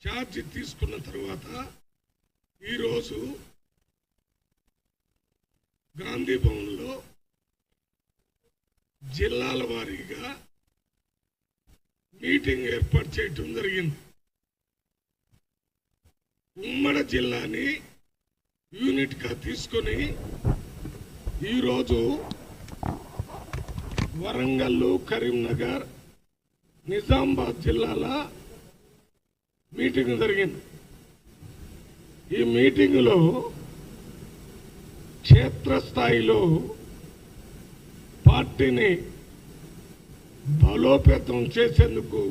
Charge తీసుకున్న తర్వాత ఈరోజు గాంధీ భవన్లో జిల్లాల వారీగా మీటింగ్ ఏర్పాటు చేయడం జరిగింది. ఉమ్మడి జిల్లాని యూనిట్గా తీసుకొని ఈరోజు వరంగల్, కరీంనగర్, నిజామాబాద్ జిల్లాల మీటింగ్ జరిగింది. ఈ మీటింగులో క్షేత్రస్థాయిలో పార్టీని బలోపేతం చేసేందుకు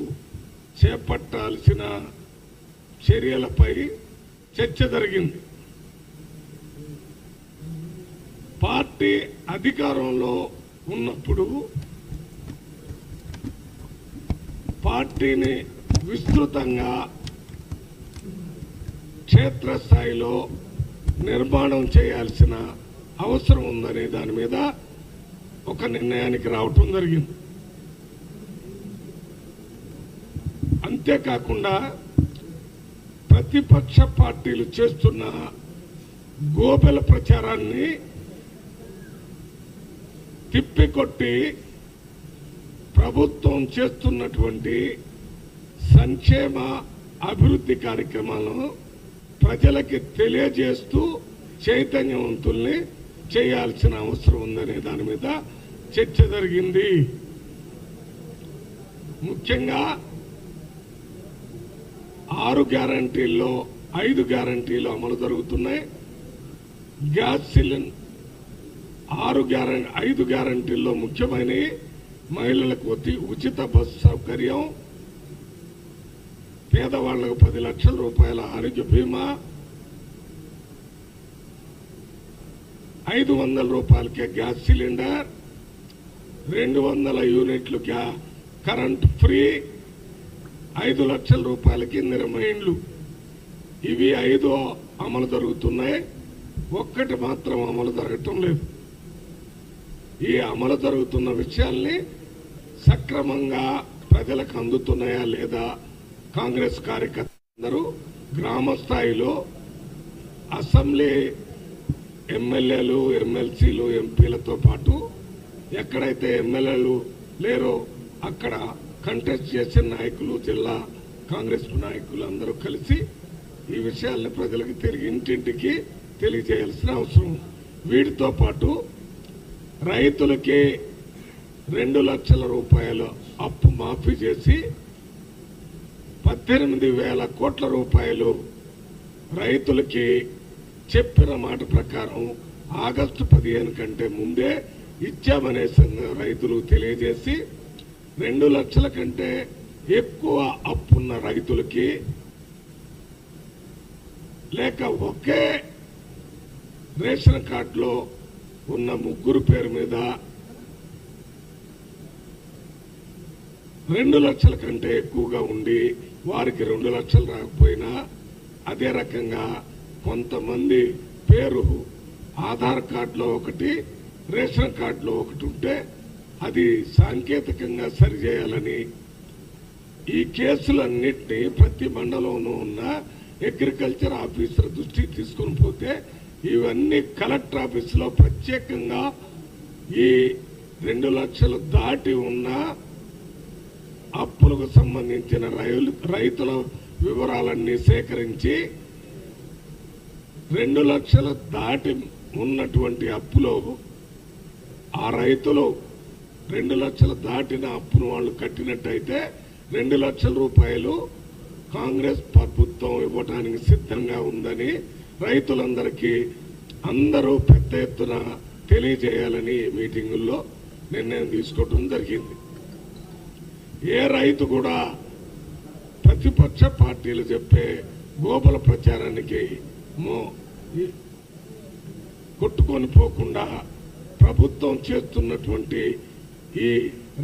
చేపట్టాల్సిన చర్యలపై చర్చ జరిగింది. పార్టీ అధికారంలో ఉన్నప్పుడు పార్టీని విస్తృతంగా క్షేత్రస్థాయిలో నిర్మాణం చేయాల్సిన అవసరం ఉందనే దాని మీద ఒక నిర్ణయానికి రావటం జరిగింది. అంతేకాకుండా ప్రతిపక్ష పార్టీలు చేస్తున్న గోబెల ప్రచారాన్ని తిప్పికొట్టి ప్రభుత్వం చేస్తున్నటువంటి సంక్షేమ అభివృద్ధి కార్యక్రమాలను ప్రజలకి తెలియజేస్తూ చైతన్యవంతుల్ని చేయాల్సిన అవసరం ఉందనే దాని మీద చర్చ జరిగింది. ముఖ్యంగా 6 గ్యారంటీల్లో 5 గ్యారంటీలు అమలు జరుగుతున్నాయి. గ్యాస్ సిలిండర్ 5 గ్యారంటీల్లో ముఖ్యమైన మహిళలకు ఉచిత బస్సు సౌకర్యం, పేదవాళ్లకు 10 లక్షల రూపాయల ఆరోగ్య బీమా, 500 రూపాయలకే గ్యాస్ సిలిండర్, 200 యూనిట్లు కరెంట్ ఫ్రీ, 5 లక్షల రూపాయలకి ఇందిరమ్మ. ఇవి 5 అమలు జరుగుతున్నాయి. ఒక్కటి మాత్రం అమలు జరగటం లేదు. ఈ అమలు జరుగుతున్న విషయాల్ని సక్రమంగా ప్రజలకు అందుతున్నాయా లేదా కాంగ్రెస్ కార్యకర్తలందరూ గ్రామ స్థాయిలో అసెంబ్లీ ఎమ్మెల్యేలు, ఎమ్మెల్సీలు, ఎంపీలతో పాటు ఎక్కడైతే ఎమ్మెల్యేలు లేరో అక్కడ కంటెస్ట్ చేసిన నాయకులు, జిల్లా కాంగ్రెస్ నాయకులు అందరూ కలిసి ఈ విషయాల్ని ప్రజలకు ఇంటింటికి తెలియజేయాల్సిన అవసరం. వీటితో పాటు రైతులకి 2 లక్షల రూపాయల అప్పు మాఫీ చేసి 18,000 కోట్ల రూపాయలు రైతులకి చెప్పిన మాట ప్రకారం ఆగస్టు 15 కంటే ముందే ఇచ్చామనే రైతులు తెలియజేసి 2 లక్షల కంటే ఎక్కువ అప్పున్న రైతులకి లేక ఒకే రేషన్ కార్డులో ఉన్న 3 పేరు మీద 2 లక్షల కంటే ఎక్కువగా ఉండి వారికి 2 లక్షలు రాకపోయినా అదే రకంగా కొంతమంది పేరు ఆధార్ కార్డులో ఒకటి, రేషన్ కార్డులో ఒకటి ఉంటే అది సాంకేతికంగా సరిచేయాలని ఈ కేసులన్నింటినీ ప్రతి మండలంలో ఉన్న అగ్రికల్చర్ ఆఫీసర్ దృష్టికి తీసుకుని పోతే ఇవన్నీ కలెక్టర్ ఆఫీసులో ప్రత్యేకంగా ఈ 2 లక్షలు దాటి ఉన్న అప్పులకు సంబంధించిన రైతుల వివరాలన్నీ సేకరించి 2 లక్షలు దాటి ఉన్నటువంటి అప్పులో ఆ రైతులు 2 లక్షలు దాటిన అప్పును వాళ్ళు కట్టినట్టయితే 2 లక్షల రూపాయలు కాంగ్రెస్ ప్రభుత్వం ఇవ్వడానికి సిద్ధంగా ఉందని రైతులందరికీ అందరూ పెద్ద ఎత్తున తెలియజేయాలని మీటింగుల్లో నిర్ణయం తీసుకోవడం జరిగింది. ఏ రైతు కూడా ప్రతిపక్ష పార్టీలు చెప్పే గోబల ప్రచారానికి కొట్టుకొని పోకుండా ప్రభుత్వం చేస్తున్నటువంటి ఈ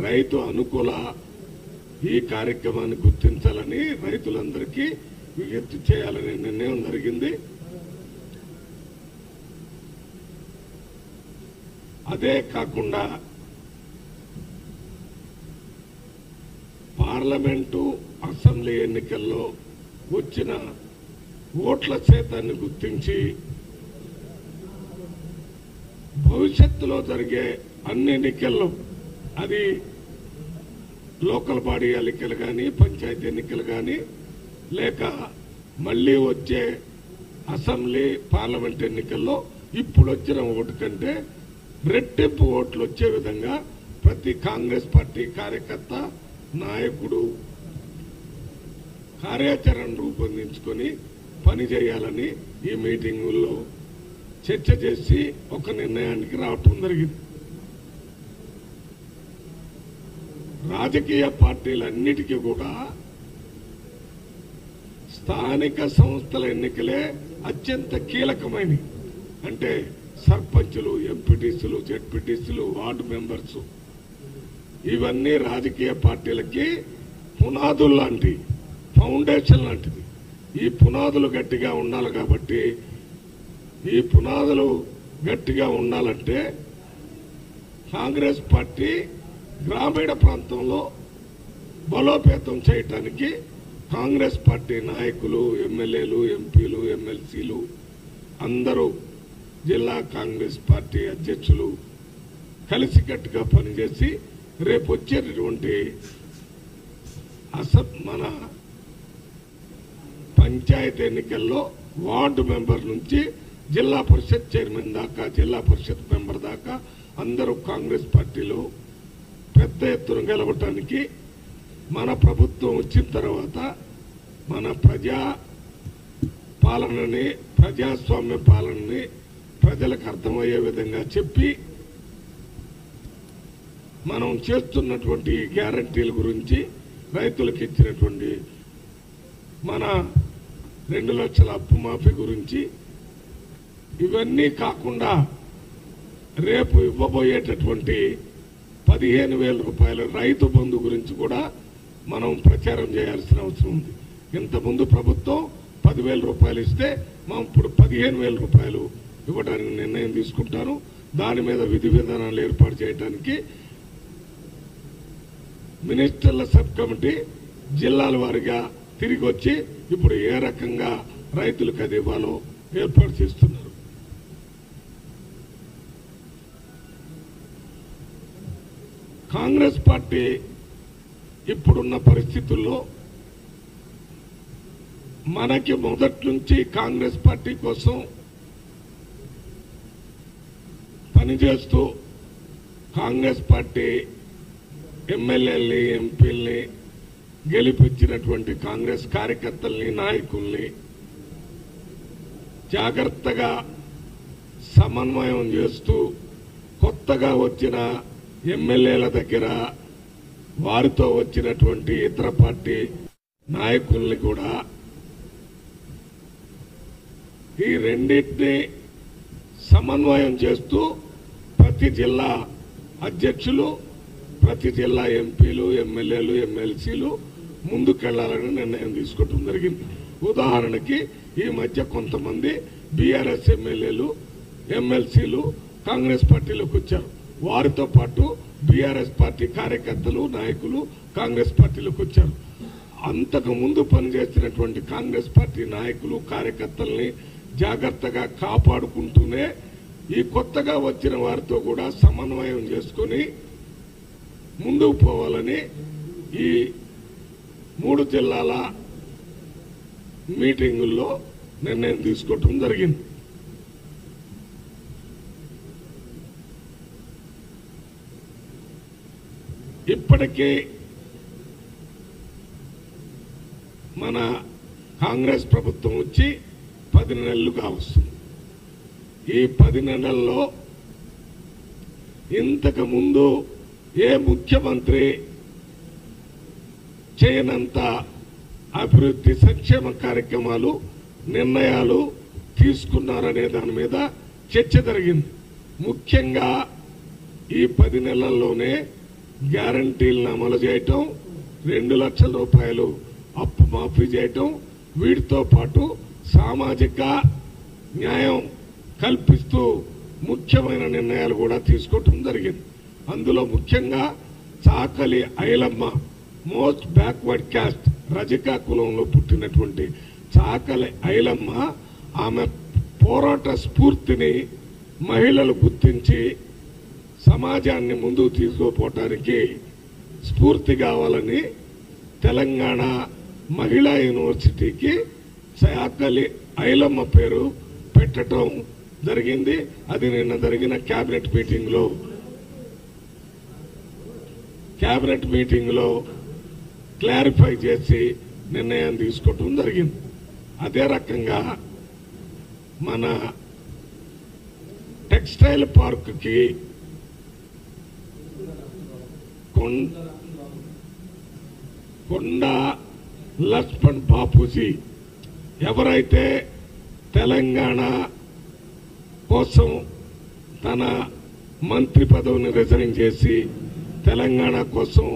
రైతు అనుకూల ఈ కార్యక్రమాన్ని గుర్తించాలని రైతులందరికీ విజ్ఞప్తి చేయాలనే నిర్ణయం జరిగింది. అదే కాకుండా పార్లమెంటు, అసెంబ్లీ ఎన్నికల్లో వచ్చిన ఓట్ల శాతాన్ని గుర్తించి భవిష్యత్తులో జరిగే అన్ని ఎన్నికల్లో, అది లోకల్ బాడీ ఎన్నికలు కానీ, పంచాయతీ ఎన్నికలు కానీ, లేక మళ్ళీ వచ్చే అసెంబ్లీ పార్లమెంట్ ఎన్నికల్లో ఇప్పుడు వచ్చిన ఓటు కంటే రెట్టింపు ఓట్లు వచ్చే విధంగా ప్రతి కాంగ్రెస్ పార్టీ కార్యకర్త, నాయకుడు కార్యాచరణ రూపొందించుకొని పనిచేయాలని ఈ మీటింగుల్లో చర్చ చేసి ఒక నిర్ణయానికి రావటం జరిగింది. రాజకీయ పార్టీలన్నిటికీ కూడా స్థానిక సంస్థల ఎన్నికలే అత్యంత కీలకమైనవి. అంటే సర్పంచులు, ఎంపీటీసీలు, జెడ్పీటీసీలు, వార్డు మెంబర్స్, ఇవన్నీ రాజకీయ పార్టీలకి పునాదులు లాంటి, ఫౌండేషన్ లాంటిది. ఈ పునాదులు గట్టిగా ఉండాలి. కాబట్టి ఈ పునాదులు గట్టిగా ఉండాలంటే కాంగ్రెస్ పార్టీ గ్రామీణ ప్రాంతంలో బలోపేతం చేయటానికి కాంగ్రెస్ పార్టీ నాయకులు, ఎమ్మెల్యేలు, ఎంపీలు, ఎమ్మెల్సీలు అందరూ, జిల్లా కాంగ్రెస్ పార్టీ అధ్యక్షులు కలిసికట్టుగా పనిచేసి రేపు వచ్చేటటువంటి మన పంచాయతీ ఎన్నికల్లో వార్డు మెంబర్ నుంచి జిల్లా పరిషత్ చైర్మన్ దాకా, జిల్లా పరిషత్ మెంబర్ దాకా అందరూ కాంగ్రెస్ పార్టీలో పెద్ద ఎత్తున గెలవటానికి మన ప్రభుత్వం వచ్చిన తర్వాత మన ప్రజా పాలనని, ప్రజాస్వామ్య పాలనని ప్రజలకు అర్థమయ్యే విధంగా చెప్పి మనం చేస్తున్నటువంటి గ్యారంటీల గురించి, రైతులకు ఇచ్చినటువంటి మన 2 లక్షల అప్పు మాఫీ గురించి, ఇవన్నీ కాకుండా రేపు ఇవ్వబోయేటటువంటి 15,000 రూపాయల రైతు బంధు గురించి కూడా మనం ప్రచారం చేయాల్సిన అవసరం ఉంది. ఇంతకుముందు ప్రభుత్వం 10,000 రూపాయలు ఇస్తే మనం ఇప్పుడు 15,000 రూపాయలు ఇవ్వడానికి నిర్ణయం తీసుకుంటారు. దాని మీద విధి విధానాలు ఏర్పాటు చేయడానికి మినిస్టర్ల సబ్ కమిటీ జిల్లాల వారీగా తిరిగి వచ్చి ఇప్పుడు ఏ రకంగా రైతులకు అది ఇవ్వాలో ఏర్పాటు చేస్తున్నారు. కాంగ్రెస్ పార్టీ ఇప్పుడున్న పరిస్థితుల్లో మనకి మొదటి నుంచి కాంగ్రెస్ పార్టీ కోసం పనిచేస్తూ కాంగ్రెస్ పార్టీ ఎమ్మెల్యేల్ని, ఎంపీల్ని గెలిపించినటువంటి కాంగ్రెస్ కార్యకర్తల్ని, నాయకుల్ని జాగ్రత్తగా సమన్వయం చేస్తూ కొత్తగా వచ్చిన ఎమ్మెల్యేల దగ్గర, వారితో వచ్చినటువంటి ఇతర పార్టీ నాయకుల్ని కూడా ఈ రెండింటినీ సమన్వయం చేస్తూ ప్రతి జిల్లా అధ్యక్షులు, ప్రతి జిల్లా ఎంపీలు, ఎమ్మెల్యేలు, ఎమ్మెల్సీలు ముందుకెళ్లాలని నిర్ణయం తీసుకోవడం జరిగింది. ఉదాహరణకి ఈ మధ్య కొంతమంది బీఆర్ఎస్ ఎమ్మెల్యేలు, ఎమ్మెల్సీలు కాంగ్రెస్ పార్టీలోకి వచ్చారు. వారితో పాటు బీఆర్ఎస్ పార్టీ కార్యకర్తలు, నాయకులు కాంగ్రెస్ పార్టీలోకి వచ్చారు. అంతకు ముందు పనిచేస్తున్నటువంటి కాంగ్రెస్ పార్టీ నాయకులు, కార్యకర్తల్ని జాగ్రత్తగా కాపాడుకుంటూనే ఈ కొత్తగా వచ్చిన వారితో కూడా సమన్వయం చేసుకుని ముందుకు పోవాలని ఈ 3 జిల్లాల మీటింగుల్లో నిర్ణయం తీసుకోవటం జరిగింది. ఇప్పటికీ మన కాంగ్రెస్ ప్రభుత్వం వచ్చి 10 నెలలుగా వస్తుంది. ఈ 10 నెలల్లో ఇంతకు ముందు ఏ ముఖ్యమంత్రి చేయనంత అభివృద్ధి, సంక్షేమ కార్యక్రమాలు, నిర్ణయాలు తీసుకున్నారనే దాని మీద చర్చ జరిగింది. ముఖ్యంగా ఈ 10 నెలల్లోనే గ్యారంటీలను అమలు చేయటం, 2 లక్షల రూపాయలు అప్పు మాఫీ చేయటం, వీటితో పాటు సామాజిక న్యాయం కల్పిస్తూ ముఖ్యమైన నిర్ణయాలు కూడా తీసుకోవటం జరిగింది. అందులో ముఖ్యంగా చాకలి, ఐలమ్మ, మోస్ట్ బ్యాక్వర్డ్ క్యాస్ట్ రజిక కులంలో పుట్టినటువంటి చాకలి ఐలమ్మ ఆమె పోరాట స్ఫూర్తిని మహిళలు గుర్తించి సమాజాన్ని ముందుకు తీసుకుపోవటానికి స్ఫూర్తి కావాలని తెలంగాణ మహిళా యూనివర్సిటీకి చాకలి ఐలమ్మ పేరు పెట్టడం జరిగింది. అది నిన్న జరిగిన కేబినెట్ మీటింగ్లో క్లారిఫై చేసి నిర్ణయం తీసుకోవటం జరిగింది. అదే రకంగా మన టెక్స్టైల్ పార్క్కి కొండా లక్ష్మణ్ బాపూజీ ఎవరైతే తెలంగాణ కోసం తన మంత్రి పదవిని రిజైన్ చేసి తెలంగాణ కోసం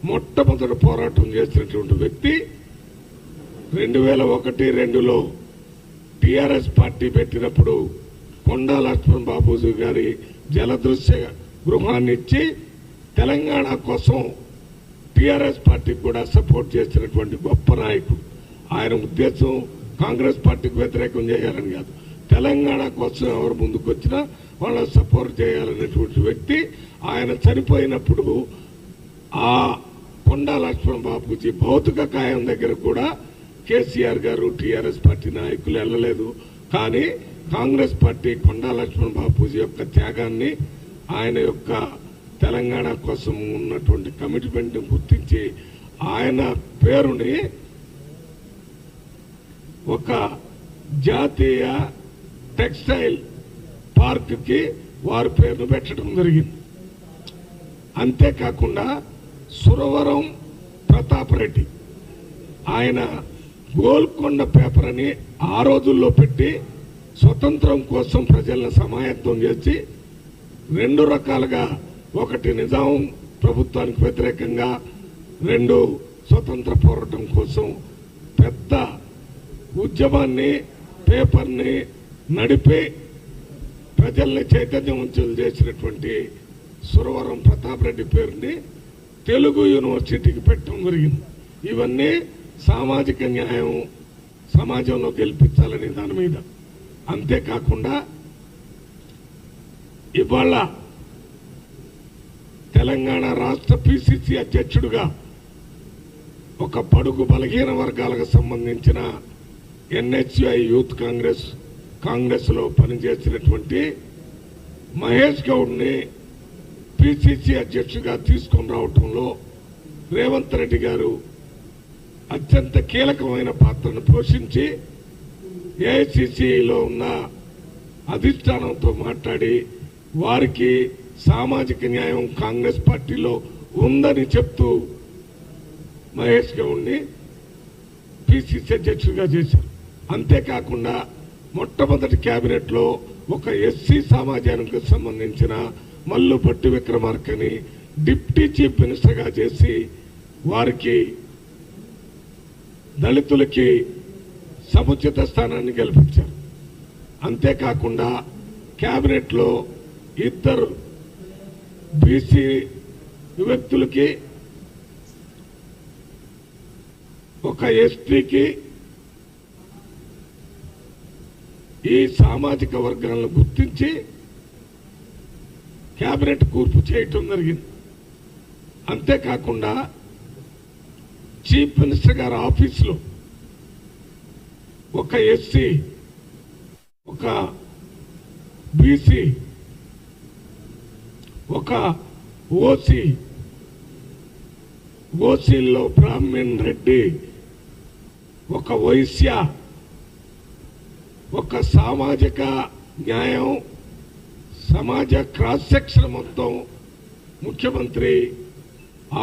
మొట్టమొదటి పోరాటం చేసినటువంటి వ్యక్తి 2001-2లో టిఆర్ఎస్ పార్టీ పెట్టినప్పుడు కొండా లక్ష్మణ్ బాపూజీ గారి జలదృశ్య గృహాన్ని ఇచ్చి తెలంగాణ కోసం టిఆర్ఎస్ పార్టీకి కూడా సపోర్ట్ చేసినటువంటి గొప్ప నాయకుడు. ఆయన ఉద్దేశం కాంగ్రెస్ పార్టీకి వ్యతిరేకం చేయాలని కాదు, తెలంగాణ కోసం ఎవరు ముందుకు వచ్చినా వాళ్ళని సపోర్ట్ చేయాలనేటువంటి వ్యక్తి. ఆయన చనిపోయినప్పుడు ఆ కొండా లక్ష్మణ్ బాపూజీ భౌతిక కాయం దగ్గర కూడా కేసీఆర్ గారు టిఆర్ఎస్ పార్టీ నాయకులు వెళ్ళలేదు. కానీ కాంగ్రెస్ పార్టీ కొండా లక్ష్మణ్ బాపూజీ యొక్క త్యాగాన్ని, ఆయన యొక్క తెలంగాణ కోసం ఉన్నటువంటి కమిట్మెంట్ గుర్తించి ఆయన పేరుని ఒక జాతీయ టెక్స్టైల్ పార్క్కి వారి పేరును పెట్టడం జరిగింది. అంతేకాకుండా సురవరం ప్రతాప్ రెడ్డి ఆయన గోల్కొండ పేపర్ అని ఆ రోజుల్లో పెట్టి స్వతంత్రం కోసం ప్రజలను సమాయత్తం చేసి 2 రకాలుగా, ఒకటి నిజాం ప్రభుత్వానికి వ్యతిరేకంగా, 2 స్వతంత్ర పోరాటం కోసం పెద్ద ఉద్యమాన్ని పేపర్ని నడిపి ప్రజల్ని చైతన్యవంతులు చేసినటువంటి సురవరం ప్రతాప్ రెడ్డి పేరుని తెలుగు యూనివర్సిటీకి పెట్టడం జరిగింది. ఇవన్నీ సామాజిక న్యాయం సమాజంలో గెలిపించాలనే దాని మీద. అంతేకాకుండా ఇవాళ తెలంగాణ రాష్ట్ర పిసిసి అధ్యక్షుడిగా ఒక బడుగు బలహీన వర్గాలకు సంబంధించిన ఎన్హెచ్ఐ యూత్ కాంగ్రెస్ లో పనిచేసినటువంటి మహేష్ గౌడ్ని పిసిసి అధ్యక్షుడిగా తీసుకొని రావటంలో రేవంత్ రెడ్డి గారు అత్యంత కీలకమైన పాత్రను పోషించి ఏఐసిసిలో ఉన్న అధిష్టానంతో మాట్లాడి వారికి సామాజిక న్యాయం కాంగ్రెస్ పార్టీలో ఉందని చెప్తూ మహేష్ గౌడ్ని పిసిసి అధ్యక్షుడిగా చేశారు. అంతేకాకుండా మొట్టమొదటి కేబినెట్ లో ఒక ఎస్సీ సమాజానికి సంబంధించిన మల్లు భట్టి విక్రమార్కని డిప్యూటీ చీఫ్ మినిస్టర్ గా చేసి వారికి దళితులకి సముచిత స్థానాన్ని కల్పించారు. అంతేకాకుండా కేబినెట్ లో 2 బీసీ వ్యక్తులకి, ఒక ఎస్టీకి ఈ సామాజిక వర్గాలను గుర్తించి కేబినెట్ కూర్పు చేయటం జరిగింది. అంతేకాకుండా చీఫ్ మినిస్టర్ గారి ఆఫీసులో ఒక ఎస్సీ, ఒక బీసీ, ఒక ఓసీల్లో బ్రాహ్మణ్ రెడ్డి, ఒక వైశ్య, ఒక సామాజిక న్యాయం సమాజ క్రాస్ సెక్షన్ మొత్తం ముఖ్యమంత్రి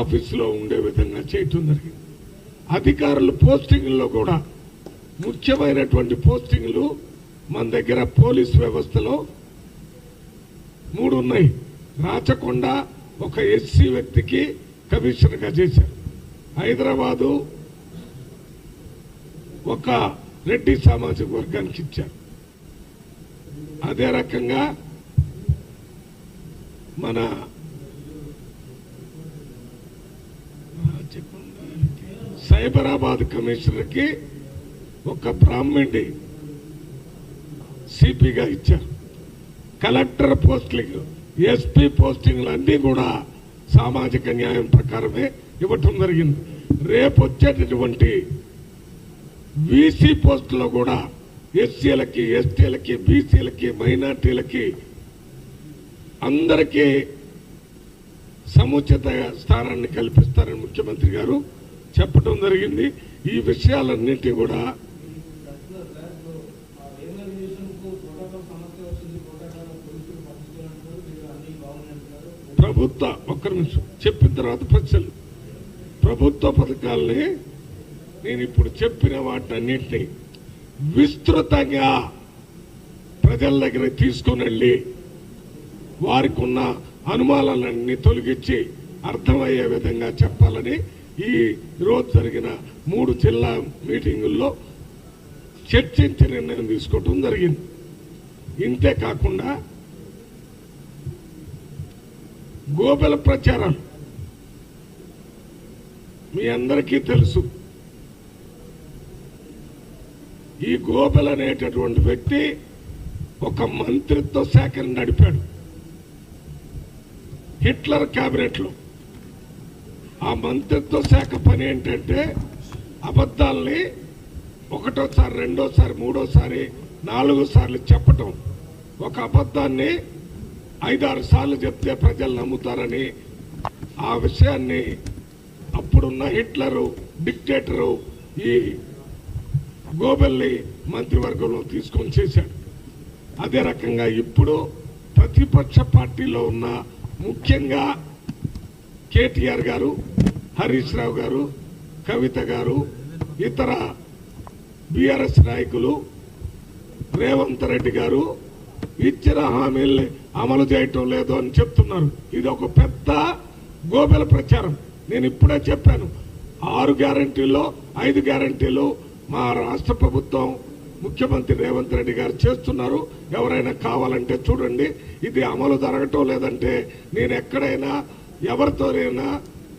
ఆఫీసులో ఉండే విధంగా చేయటం జరిగింది. అధికారులు పోస్టింగ్లో కూడా ముఖ్యమైనటువంటి పోస్టింగ్లు మన దగ్గర పోలీస్ వ్యవస్థలో 3 ఉన్నాయి. రాచకొండ ఒక ఎస్సీ వ్యక్తికి కమిషనర్గా చేశారు. హైదరాబాదు ఒక రెడ్డి సామాజిక వర్గానికి ఇచ్చారు. అదే రకంగా మన సైబరాబాద్ కమిషనర్కి ఒక బ్రాహ్మణి సిపిగా ఇచ్చారు. కలెక్టర్ పోస్టింగ్, ఎస్పీ పోస్టింగ్లు అన్నీ కూడా సామాజిక న్యాయం ప్రకారమే ఇవ్వటం జరిగింది. రేపు వచ్చేటటువంటి వీసీ పోస్టులో కూడా ఎస్సీలకి, ఎస్టీలకి, బీసీలకి, మైనార్టీలకి అందరికీ సముచిత స్థానాన్ని కల్పిస్తారని ముఖ్యమంత్రి గారు చెప్పడం జరిగింది. ఈ విషయాలన్నింటి కూడా ప్రభుత్వ ఒక్క నిమిషం చెప్పిన తర్వాత ప్రశ్నలు. ప్రభుత్వ పథకాలని నేను ఇప్పుడు చెప్పిన వాటన్నింటినీ విస్తృతంగా ప్రజల దగ్గర తీసుకుని వెళ్ళి వారికి ఉన్న అనుమానాలన్నీ తొలగించి అర్థమయ్యే విధంగా చెప్పాలని ఈ రోజు జరిగిన 3 జిల్లా మీటింగుల్లో చర్చించి నిర్ణయం తీసుకోవడం జరిగింది. ఇంతే కాకుండా గోబెల ప్రచారం మీ అందరికీ తెలుసు. ఈ గోబెల్ అనేటటువంటి వ్యక్తి ఒక మంత్రిత్వ శాఖను నడిపాడు హిట్లర్ కేబినెట్ లో. ఆ మంత్రిత్వ శాఖ పని ఏంటంటే అబద్ధాలని ఒకటోసారి, రెండోసారి, మూడోసారి, 4 సార్లు చెప్పటం. ఒక అబద్ధాన్ని 5-6 సార్లు చెప్తే ప్రజలు నమ్ముతారని ఆ విషయాన్ని అప్పుడున్న హిట్లరు, డిక్టేటరు ఈ గోబెల్ని మంత్రివర్గంలో తీసుకొని చేశాడు. అదే రకంగా ఇప్పుడు ప్రతిపక్ష పార్టీలో ఉన్న ముఖ్యంగా కేటీఆర్ గారు, హరీష్ రావు గారు, కవిత గారు, ఇతర బీఆర్ఎస్ నాయకులు, రేవంత్ రెడ్డి గారు ఇచ్చిన హామీల్ని అమలు చేయటం లేదు అని చెప్తున్నారు. ఇది ఒక పెద్ద గోబెల ప్రచారం. నేను ఇప్పుడే చెప్పాను, 6 గ్యారంటీల్లో 5 గ్యారంటీలు మా రాష్ట్ర ప్రభుత్వం, ముఖ్యమంత్రి రేవంత్ రెడ్డి గారు చేస్తున్నారు. ఎవరైనా కావాలంటే చూడండి. ఇది అమలు జరగటం లేదంటే నేను ఎక్కడైనా ఎవరితోనైనా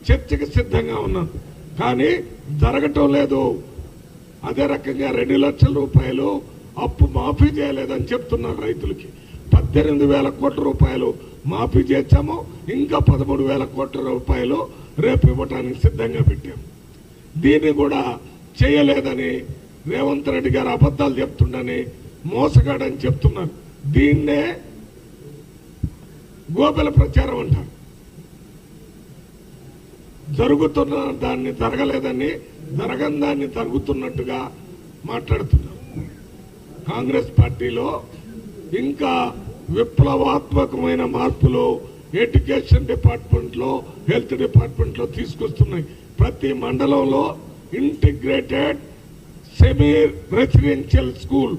చర్చకు సిద్ధంగా ఉన్నాను, కానీ జరగటం లేదు. అదే రకంగా 2 లక్షల రూపాయలు అప్పు మాఫీ చేయలేదని చెప్తున్నారు రైతులకి. 18,000 కోట్ల రూపాయలు మాఫీ చేశాము, ఇంకా 13,000 కోట్ల రూపాయలు రేపు ఇవ్వటానికి సిద్ధంగా పెట్టాము. దీన్ని కూడా చేయలేదని రేవంత్ రెడ్డి గారు అబద్ధాలు చెప్తుండని, మోసగాడని చెప్తున్నారు. దీన్నే గోబెల ప్రచారం అంటారు. జరుగుతున్న దాన్ని జరగలేదని, జరగని దాన్ని జరుగుతున్నట్టుగా మాట్లాడుతున్నారు. కాంగ్రెస్ పార్టీలో ఇంకా విప్లవాత్మకమైన మార్పులు ఎడ్యుకేషన్ డిపార్ట్మెంట్ లో, హెల్త్ డిపార్ట్మెంట్ లో తీసుకొస్తున్నాయి. ప్రతి మండలంలో ఇంటిగ్రేటెడ్ సెమీ రెసిడెన్షియల్ స్కూల్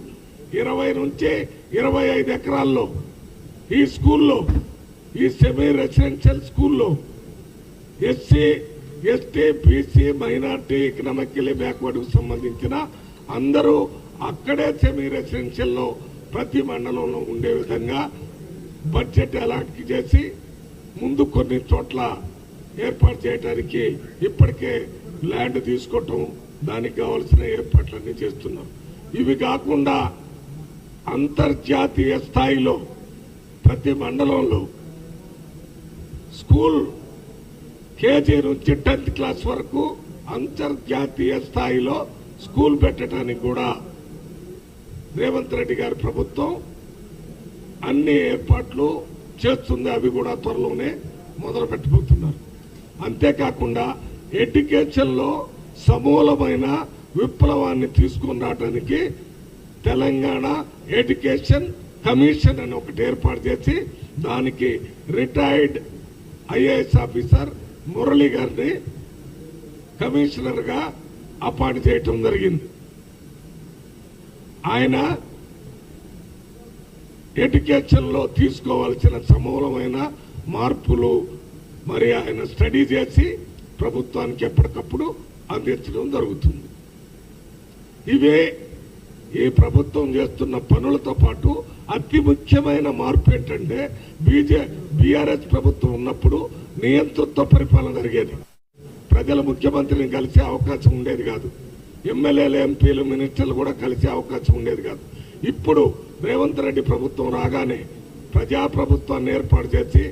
20 నుంచి 25 ఎకరాల్లో ఈ స్కూల్లో, ఈ సెమీ రెసిడెన్షియల్ స్కూల్లో SC, ST, BC, minority, economically backward కు సంబంధించిన అందరూ అక్కడే సెమీ రెసిడెన్షియల్ లో ప్రతి మండలంలో ఉండే విధంగా బడ్జెట్ అలాట్ చేసి ముందు కొన్ని చోట్ల ఏర్పాటు చేయడానికి ఇప్పటికే ల్యాండ్ తీసుకోవటం, దానికి కావాల్సిన ఏర్పాట్లన్నీ చేస్తున్నాం. ఇవి కాకుండా అంతర్జాతీయ స్థాయిలో ప్రతి మండలంలో స్కూల్ కేజీ నుంచి 10th క్లాస్ వరకు అంతర్జాతీయ స్థాయిలో స్కూల్ పెట్టడానికి కూడా రేవంత్ రెడ్డి గారి ప్రభుత్వం అన్ని ఏర్పాట్లు చేస్తుంది. అవి కూడా త్వరలోనే మొదలు పెట్టబోతున్నారు. అంతేకాకుండా ఎడ్యుకేషన్ లో సమూలమైన విప్లవాన్ని తీసుకుని రావడానికి తెలంగాణ ఎడ్యుకేషన్ కమిషన్ అని ఒకటి ఏర్పాటు చేసి దానికి రిటైర్డ్ ఐఏఎస్ ఆఫీసర్ మురళి గారిని కమిషనర్ గా అపాయింట్ చేయటం జరిగింది. ఆయన ఎడ్యుకేషన్ లో తీసుకోవాల్సిన సమూలమైన మార్పులు మరి ఆయన స్టడీ చేసి ప్రభుత్వానికి ఎప్పటికప్పుడు అందించడం జరుగుతుంది. ఇవే ఈ ప్రభుత్వం చేస్తున్న పనులతో పాటు అతి ముఖ్యమైన మార్పు ఏంటంటే బీఆర్ఎస్ ప్రభుత్వం ఉన్నప్పుడు నియంతృత్వ పరిపాలన జరిగేది. ప్రజల ముఖ్యమంత్రిని కలిసే అవకాశం ఉండేది కాదు. ఎమ్మెల్యేలు, ఎంపీలు, మినిస్టర్లు కూడా కలిసే అవకాశం ఉండేది కాదు. ఇప్పుడు రేవంత్ రెడ్డి ప్రభుత్వం రాగానే ప్రజాప్రభుత్వాన్ని ఏర్పాటు చేసి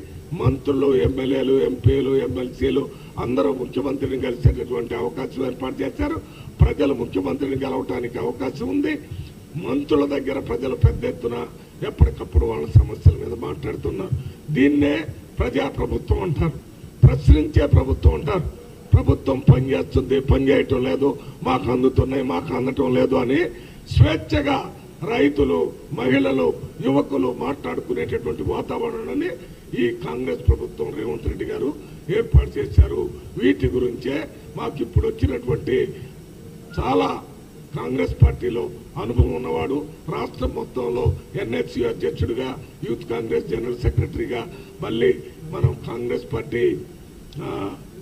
మంత్రులు, ఎమ్మెల్యేలు, ఎంపీలు, ఎమ్మెల్సీలు అందరూ ముఖ్యమంత్రిని కలిసేటటువంటి అవకాశం ఏర్పాటు చేశారు. ప్రజలు ముఖ్యమంత్రిని గెలవటానికి అవకాశం ఉంది. మంత్రుల దగ్గర ప్రజలు పెద్ద ఎత్తున ఎప్పటికప్పుడు వాళ్ళ సమస్యల మీద మాట్లాడుతున్నారు. దీన్నే ప్రజాప్రభుత్వం అంటారు, ప్రశ్నించే ప్రభుత్వం అంటారు. ప్రభుత్వం పనిచేస్తుంది, పనిచేయటం లేదు, మాకు అందుతున్నాయి, మాకు అందటం లేదు అని స్వేచ్ఛగా రైతులు, మహిళలు, యువకులు మాట్లాడుకునేటటువంటి వాతావరణాన్ని ఈ కాంగ్రెస్ ప్రభుత్వం, రేవంత్ రెడ్డి గారు ఏర్పాటు చేశారు. వీటి గురించే మాకు ఇప్పుడు వచ్చినటువంటి చాలా కాంగ్రెస్ పార్టీలో అనుభవం ఉన్నవాడు, రాష్ట్రం మొత్తంలో ఎన్ఎస్సీ అధ్యక్షుడిగా, యూత్ కాంగ్రెస్ జనరల్ సెక్రటరీగా, మళ్ళీ మనం కాంగ్రెస్ పార్టీ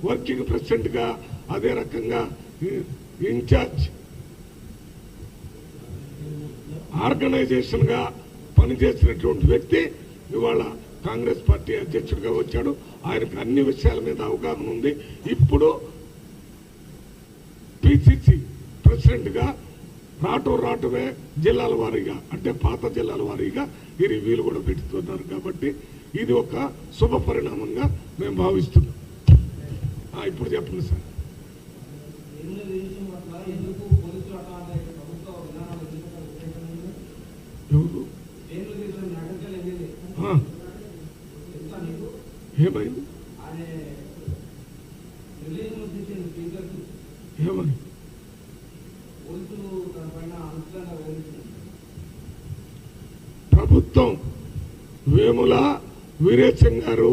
వర్కింగ్ ప్రెసిడెంట్గా, అదే రకంగా ఇన్ఛార్జ్ ఆర్గనైజేషన్గా పనిచేసినటువంటి వ్యక్తి ఇవాళ కాంగ్రెస్ పార్టీ అధ్యక్షుడిగా వచ్చాడు. ఆయనకు అన్ని విషయాల మీద అవగాహన ఉంది. ఇప్పుడు పిసిసి ప్రెసిడెంట్గా రాటువే జిల్లాల వారీగా, అంటే పాత జిల్లాల వారీగా ఈ రివ్యూలు కూడా పెడుతున్నారు. కాబట్టి ఇది ఒక శుభ పరిణామంగా మేము భావిస్తున్నాం. ఇప్పుడు చెప్పండి సార్. ఏమైంది? ఏమని? ప్రభుత్వం వేముల వీరేశం గారు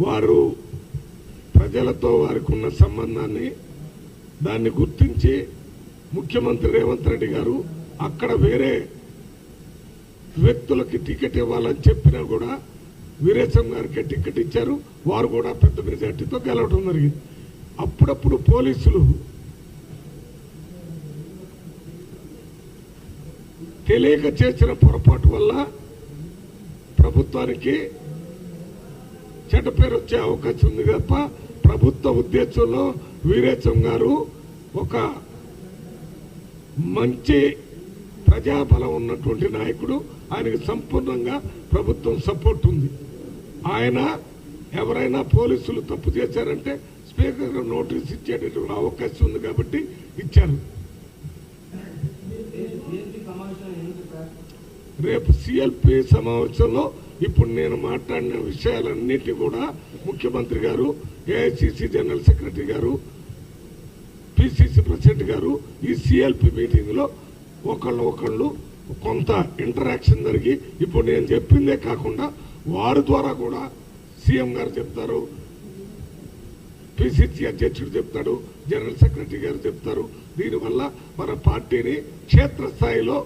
వారు ప్రజలతో వారికి ఉన్న సంబంధాన్ని దాన్ని గుర్తించి ముఖ్యమంత్రి రేవంత్ రెడ్డి గారు అక్కడ వేరే వ్యక్తులకి టికెట్ ఇవ్వాలని చెప్పినా కూడా వీరేశం గారికి టికెట్ ఇచ్చారు. వారు కూడా పెద్ద మెజార్టీతో గెలవడం జరిగింది. అప్పుడప్పుడు పోలీసులు తెలియక చేసిన పొరపాటు వల్ల ప్రభుత్వానికి చెడ్డ పేరు వచ్చే అవకాశం ఉంది తప్ప ప్రభుత్వ ఉద్దేశంలో వీరేశం గారు ఒక మంచి ప్రజాబలం ఉన్నటువంటి నాయకుడు. ఆయనకు సంపూర్ణంగా ప్రభుత్వం సపోర్ట్ ఉంది. ఆయన ఎవరైనా పోలీసులు తప్పు చేశారంటే స్పీకర్ నోటీస్ ఇచ్చేటటువంటి అవకాశం ఉంది కాబట్టి ఇచ్చారు. రేపు సిఎల్పి సమావేశంలో ఇప్పుడు నేను మాట్లాడిన విషయాలన్నిటి కూడా ముఖ్యమంత్రి గారు, ఏఐసిసి జనరల్ సెక్రటరీ గారు, పిసిసి ప్రెసిడెంట్ గారు ఈ సిఎల్పి మీటింగ్ లో ఒకళ్ళు కొంత ఇంటరాక్షన్ జరిగి ఇప్పుడు నేను చెప్పిందే కాకుండా వారి ద్వారా కూడా సీఎం గారు చెప్తారు, పిసిసి అధ్యక్షుడు చెప్తాడు, జనరల్ సెక్రటరీ గారు చెప్తారు. దీనివల్ల మన పార్టీని క్షేత్రస్థాయిలో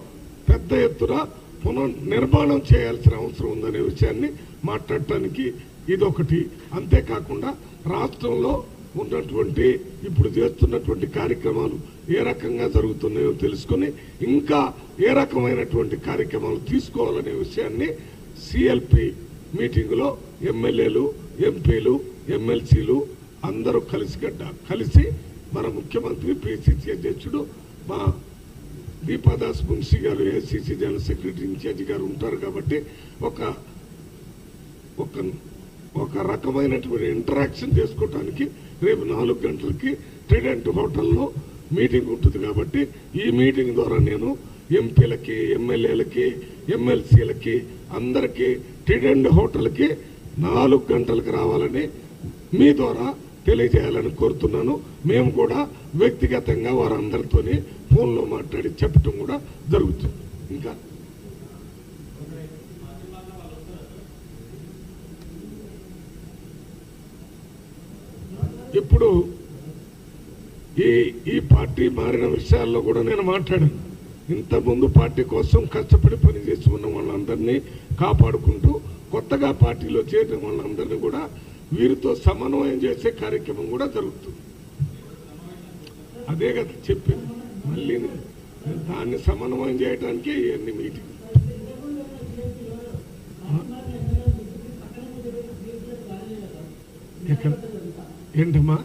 పెద్ద ఎత్తున పునర్నిర్మాణం చేయాల్సిన అవసరం ఉందనే విషయాన్ని మాట్లాడటానికి ఇదొకటి. అంతేకాకుండా రాష్ట్రంలో ఉన్నటువంటి ఇప్పుడు చేస్తున్నటువంటి కార్యక్రమాలు ఏ రకంగా జరుగుతున్నాయో తెలుసుకుని ఇంకా ఏ రకమైనటువంటి కార్యక్రమాలు తీసుకోవాలనే విషయాన్ని సిఎల్పి మీటింగులో ఎమ్మెల్యేలు, ఎంపీలు, ఎమ్మెల్సీలు అందరూ కలిసి మన ముఖ్యమంత్రి, పిసిసి అధ్యక్షుడు, మా దీపాదాస్ మున్షి గారు, ఏఐసిసి జనరల్ సెక్రటరీ ఇన్ఛార్జి గారు ఉంటారు. కాబట్టి ఒక రకమైనటువంటి ఇంటరాక్షన్ చేసుకోవటానికి రేపు 4 గంటలకి ట్రిడెంట్ హోటల్లో మీటింగ్ ఉంటుంది. కాబట్టి ఈ మీటింగ్ ద్వారా నేను ఎంపీలకి, ఎమ్మెల్యేలకి, ఎమ్మెల్సీలకి అందరికీ ట్రిడెంట్ హోటల్కి 4 గంటలకు రావాలని మీ ద్వారా తెలియజేయాలని కోరుతున్నాను. మేము కూడా వ్యక్తిగతంగా వారందరితోని ఫోన్లో మాట్లాడి చెప్పటం కూడా జరుగుతుంది. ఇంకా ఇప్పుడు ఈ పార్టీ మారిన విషయాల్లో కూడా నేను మాట్లాడాను. ఇంతకుముందు పార్టీ కోసం కష్టపడి పనిచేసి ఉన్న వాళ్ళందరినీ కాపాడుకుంటూ కొత్తగా పార్టీలో చేరిన వాళ్ళందరినీ కూడా వీరితో సమన్వయం చేసే కార్యక్రమం కూడా జరుగుతుంది. అదే కదా చెప్పింది. మళ్ళీ దాన్ని సమన్వయం చేయడానికి ఇవన్నీ మీటింగ్. ఎక్కడ ఏంటమ్మా?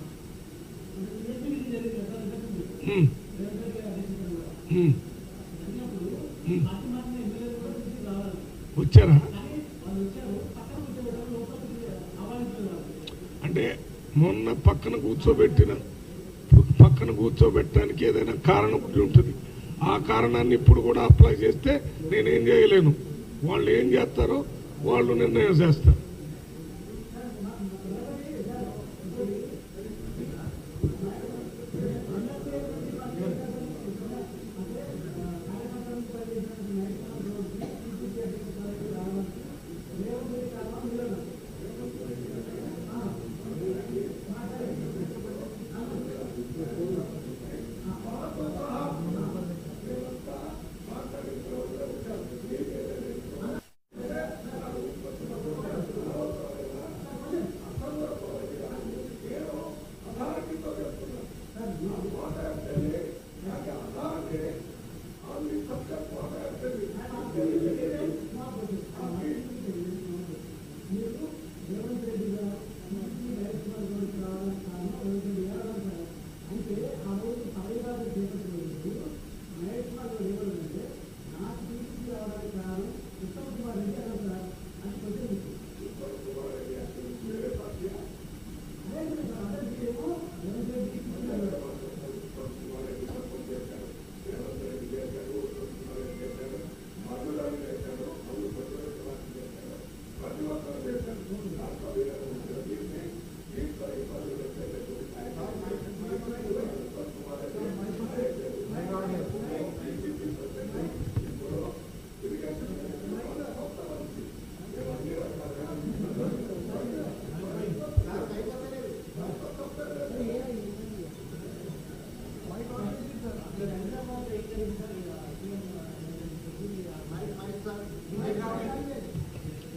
వచ్చారా అంటే మొన్న పక్కన కూర్చోబెట్టడానికి ఏదైనా కారణం ఉంటుంది. ఆ కారణాన్ని ఇప్పుడు కూడా అప్లై చేస్తే నేనేం చేయలేను. వాళ్ళు ఏం చేస్తారో వాళ్ళు నిర్ణయం చేస్తారు.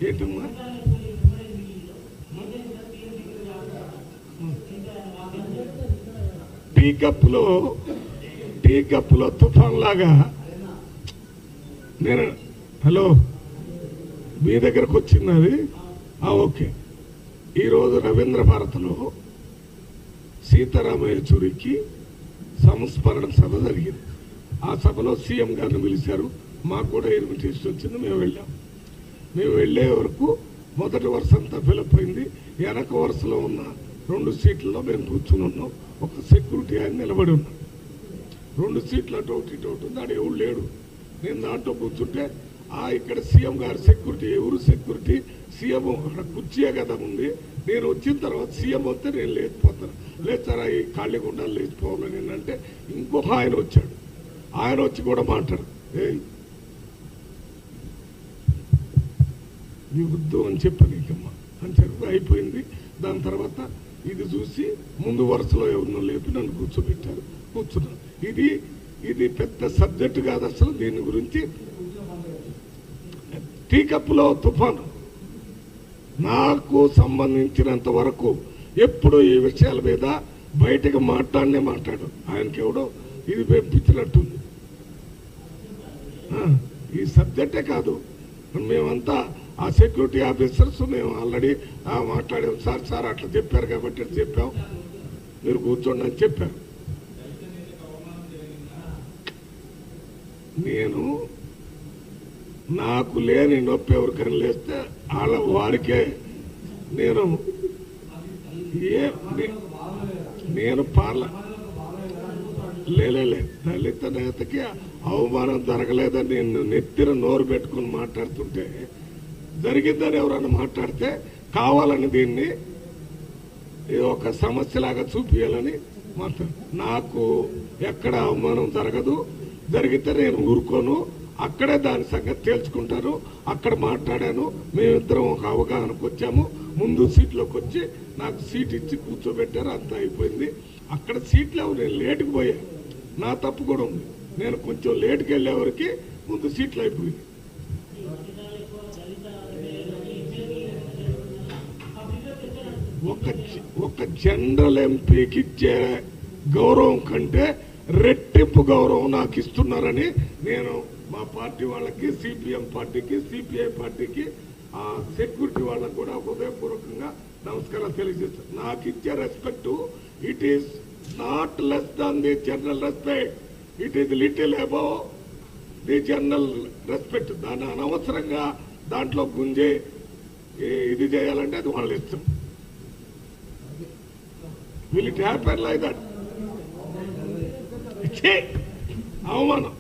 ఏంటమ్మా టీ కప్పులో తుఫాన్ లాగా నేను హలో మీ దగ్గరకు వచ్చింది అది ఓకే. ఈరోజు రవీంద్ర భారతిలో సీతారామ యేచూరికి సంస్మరణ సభ జరిగింది. ఆ సభలో సీఎం గారిని పిలిచారు. మాకు కూడా ఇన్విటేషన్ వచ్చింది. మేము వెళ్ళాం. మేము వెళ్ళే వరకు మొదటి వరుస అంతా ఫిలప్ అయింది. వెనక వరుసలో ఉన్న 2 సీట్లలో మేము కూర్చుని ఉన్నాం. ఒక సెక్యూరిటీ ఆయన నిలబడి ఉన్నాం. 2 సీట్లు అటు ఉంది. ఆడ ఎవరు లేడు. నేను దాంట్లో కూర్చుంటే ఇక్కడ సీఎం గారు సెక్యూరిటీ. ఎవరు సెక్యూరిటీ? సీఎం అక్కడ కుర్చీయే కదా ఉంది. నేను వచ్చిన తర్వాత సీఎం వస్తే నేను లేచిపోతాను. లేచారా ఈ ఖాళీగుండా లేచిపోవాలని ఏంటంటే ఇంకొక ఆయన వచ్చాడు. ఆయన వచ్చి కూడా మాట్లాడు నీ వద్దు అని చెప్పాను నీకమ్మా అని చెప్పి అయిపోయింది. దాని తర్వాత ఇది చూసి ముందు వరుసలో ఎవరినో లేపి నన్ను కూర్చోబెట్టారు. కూర్చున్నాను. ఇది పెద్ద సబ్జెక్టు కాదు అసలు. దీని గురించి టీ కప్పులో తుఫాను నాకు సంబంధించినంత వరకు ఎప్పుడు ఈ విషయాల మీద బయటకు మాట్లాడు. ఆయనకెవడో ఇది పెంపించినట్టుంది. ఈ సబ్జెక్టే కాదు. మేమంతా ఆ సెక్యూరిటీ ఆఫీసర్స్ మేము ఆల్రెడీ మాట్లాడాం. సార్ అట్లా చెప్పారు కాబట్టి చెప్పాం, మీరు కూర్చోండి అని చెప్పారు. నేను నాకు లేని నొప్పి ఎవరికైనా లేస్తే వారికే నేను దళిత నేతకి అవమానం జరగలేదని నేను నెత్తిన నోరు పెట్టుకుని మాట్లాడుతుంటే జరిగిందని ఎవరన్నా మాట్లాడితే కావాలని దీన్ని ఒక సమస్యలాగా చూపించాలని మాట్లాడు. నాకు ఎక్కడ అవమానం జరగదు. జరిగితే నేను ఊరుకోను. అక్కడే దాని సంగతి తేల్చుకుంటాను. అక్కడ మాట్లాడాను. మేమిద్దరం ఒక అవగాహనకు వచ్చాము. ముందు సీట్లోకి వచ్చి నాకు సీట్ ఇచ్చి కూర్చోబెట్టారు. అంతా అయిపోయింది. అక్కడ సీట్లు నేను లేటుకు పోయాను. నా తప్పు కూడా ఉంది. నేను కొంచెం లేటుకి వెళ్ళేవరకు ముందు సీట్లు అయిపోయింది. ఒక జనరల్ ఎంపీకి ఇచ్చే గౌరవం కంటే రెట్టింపు గౌరవం నాకు ఇస్తున్నారని నేను మా పార్టీ వాళ్ళకి, సిపిఎం పార్టీకి, సిపిఐ పార్టీకి, సెక్యూరిటీ వాళ్ళకు కూడా హృదయపూర్వకంగా నమస్కారాలు తెలియజేస్తాను. నాకు ఇచ్చే respect it is not less than the general respect. It is little above the general respect. దాన్ని అనవసరంగా దాంట్లో గుంజే ఇది చేయాలంటే అది వాళ్ళ ఇష్టం. Will it happen like that? అవమానం.